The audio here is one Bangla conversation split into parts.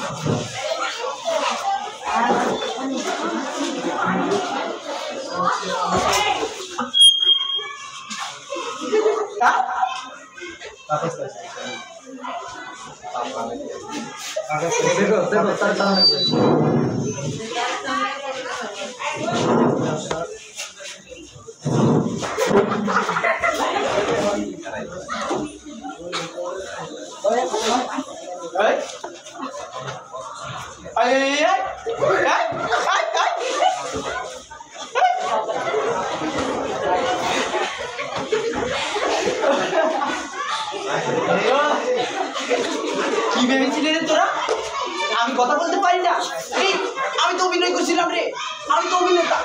কি ভেবেছিলি রে তোরা? আমি কথা বলতে পারি না? আমি তো অভিনয় করছিলাম রে, আমি তো অভিনেতা,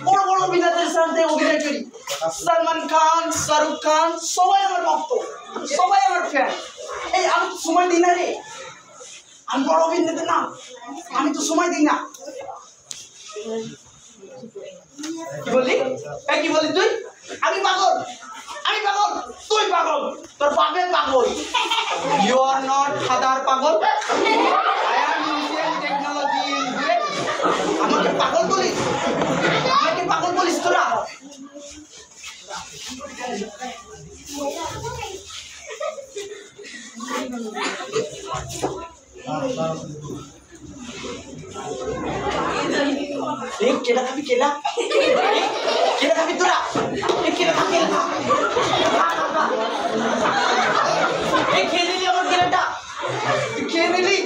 বড় বড় অভিনেতাদের সাথে অভিনয় করি। সালমান খান, শাহরুখ খান সবাই আমার ভক্ত, সবাই আমার ফ্যান। এই আমি তো সময় দিই না রে, আমি বড় অভিনেতা না, আমি তো সময় দিই না। কি বললি? কি বললি তুই? আমি পাগল, আমি পাগল, তুই পাগল, তোর বাপে পাগল। ইউ আর নট ফাদার পাগল, I am Indian technology invent. আমাকে পাগল বলিস? আমাকে পাগল বলিস তোরা? কেলা খাবি? কেলা কেলা খাবি তোরা? কেলা খা, কেলা খা, খেয়ে নিলি আমার কেলাটা, খেয়ে নিলি।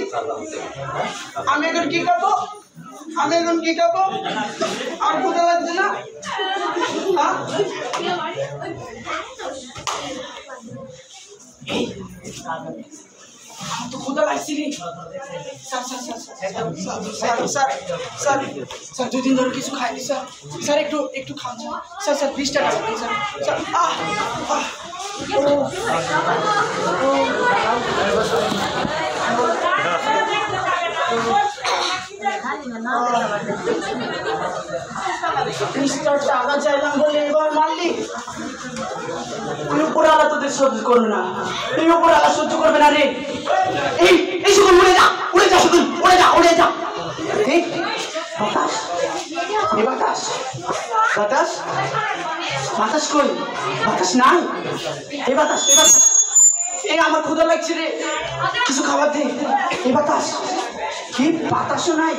আমি এখন কি খাবো? আমি এখন কি খাবো? আর ক্ষুধা লাগছে না? তো ক্ষুধা লাগছে রে। স্যার 2 দিন ধরে কিছু খাইনি স্যার। স্যার একটু খান স্যার। স্যার 20 টাকা স্যার। স্যার টাকা চাইলাম বলে এবার মারলি। উপরে আলা তোদের সহ্য করবে না, এই উপরে আলা সহ্য করবে না রে। এই শুধু উড়ে যা, উড়ে যা, শুধু উড়ে যা, উড়ে যা। বাতাস, এই বাতাস, বাতাস, বাতাস কই? বাতাস নাই। এই বাতাস, এই বাতাস, এই আমার ক্ষুধা লাগছে রে, কিছু খাবার দে। এই বাতাস, কি বাতাসও নাই।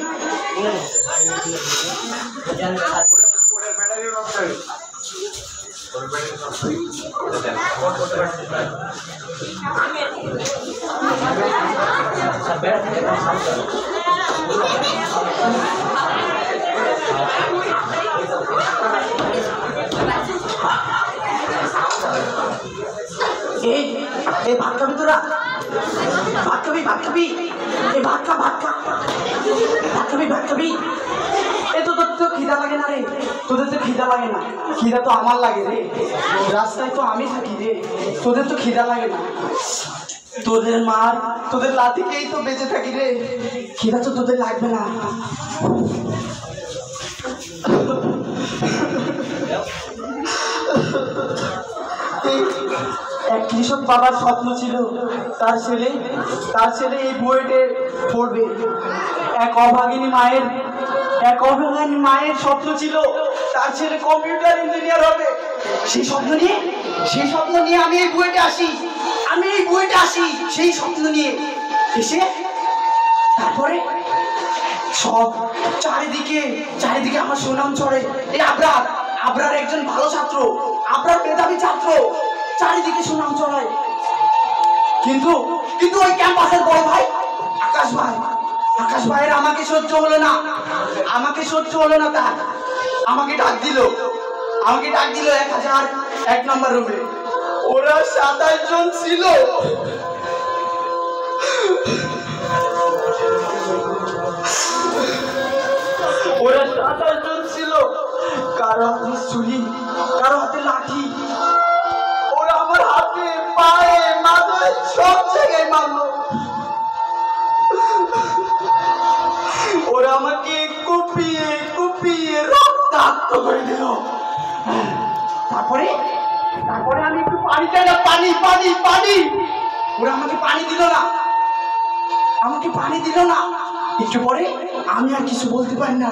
এই ভাত খাবি তোরা? ভাত খাবি? ভাত খাবি? এই ভাত খা, ভাত খা, ভাত খাবি, ভাত খাবি। এই তো তোর তো খিদা লাগে না রে, তোদের তো খিদা লাগে না। খিদা তো আমার লাগে রে, রাস্তায় তো আমি থাকি রে, তোদের তো খিদা লাগে না। তোদের মার, তোদের লাঠিকেই তো বেঁচে থাকি রে, খিদা তো তোদের লাগবে না। এক কৃষক বাবার স্বপ্ন ছিল তার ছেলে এই বুয়েটে পড়বে। এক অভাগিনী মায়ের স্বপ্ন ছিল তার ছেলে কম্পিউটার ইঞ্জিনিয়ার হবে। সেই স্বপ্ন নিয়ে আমি এই বুয়েটে আসি, সেই স্বপ্ন নিয়ে এসে তারপরে সব চারিদিকে আমার সুনাম ছড়ে। এই আবরার একজন ভালো ছাত্র, আবরার মেধাবী ছাত্র, চারিদিকে সুনাম ছড়ায়। কিন্তু ওই ক্যাম্পাসের বড় ভাই আকাশ ভাইয়ের আমাকে সহ্য হলো না, তার আমাকে ডাক দিল 1001 নম্বর রুমে। ওরা 27 জন ছিল। কারো হাতে ছুরি, কারো হাতে লাঠি। ওরা আমার হাতে, পায়ে, মাথায় সব জায়গায় মারলো। ওরা আমাকে কুপিয়ে রক্তাক্ত করে দিল। তারপরে আমি একটু পানি চাই না, পানি। ওরা আমাকে পানি দিল না। আমাকে পানি দিল না। একটু পরে আমি আর কিছু বলতে পারি না,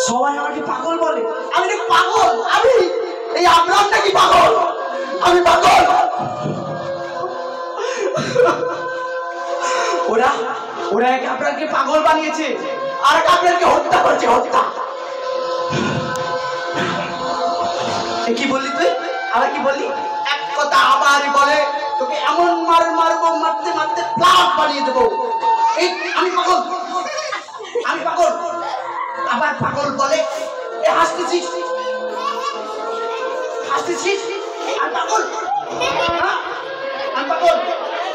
সবাই আমাকে পাগল বলে। আমি নাকি পাগল? আমি এই আবরাম নাকি পাগল? আমি পাগল? ওরা ওরা এক আপনাকে পাগল বানিয়েছে, আর এক আপনাকে হত্যা করেছে, হত্যা। কি বললি তুই? আবার কি বললি? এক কথা আবার বলে তোকে এমন মারবো, মারতে মারতে প্লাট বানিয়ে দেবো। এই আমি পাগল, আমি পাগল। আবার পাগল বলে। এ হাসতেছিস, হাসতেছিস? আমি পাগল, আমি পাগল।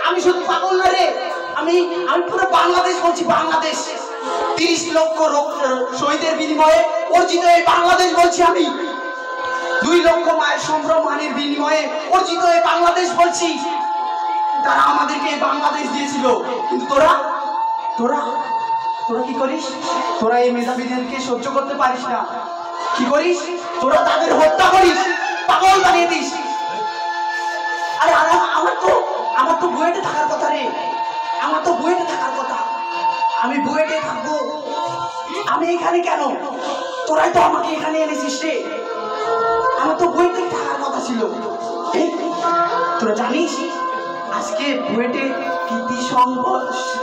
আমি শুধু পাগল না রে, আমি পুরো বাংলাদেশ বলছি, বাংলাদেশ। 30 লক্ষ শহীদের বিনিময়ে অর্জিত এই বাংলাদেশ বলছি আমি। 2 লক্ষ মায়ের সম্ভ্রমানের বিনিময়ে অর্জিত এই বাংলাদেশ বলছি। তারা আমাদেরকে বাংলাদেশ দিয়েছিল, কিন্তু তোরা তোরা তোরা কি করিস? তোরা এই মেধাবীদেরকে সহ্য করতে পারিস না। কি করিস? তোরা তাদের হত্যা করিস, পাগল বানিয়ে দিস। আরে আমার তো বুয়েটে থাকার কথা রে, আমার তো বুয়েটে থাকার কথা। আমি বুয়েটে থাকবো, আমি এখানে কেন? তোরাই তো আমাকে এখানে এনেছিস রে। আমার তো বুয়েটে থাকার কথা ছিল। তোরা জানিস আজকে বুয়েটে কৃতি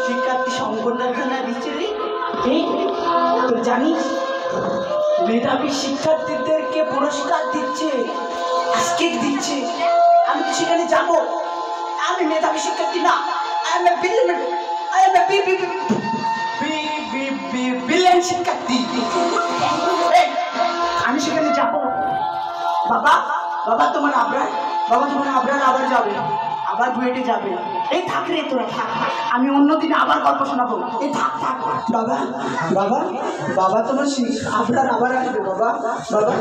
শিক্ষার্থী সংবর্ধনা দিচ্ছে রে। তোরা জানিস মেধাবী শিক্ষার্থীদেরকে পুরস্কার দিচ্ছে, আজকে দিচ্ছে। আমি তো সেখানে যাব। আমি মেধাবী শিক্ষার্থী না, বিলিয়ন শিক্ষার্থী। আমি সেখানে যাব। বাবা বাবা তোমার আবরার, বাবা তোমার আবরার আবার যাবে, আবার বুয়েটে যাবে। এই থাক রে, তোরা থাক, আমি অন্যদিনে আবার গল্প শোনাবো। এই থাক থাক বাবা, বাবা বাবা তোমার আবরার আবার আসবে। বাবা বাবা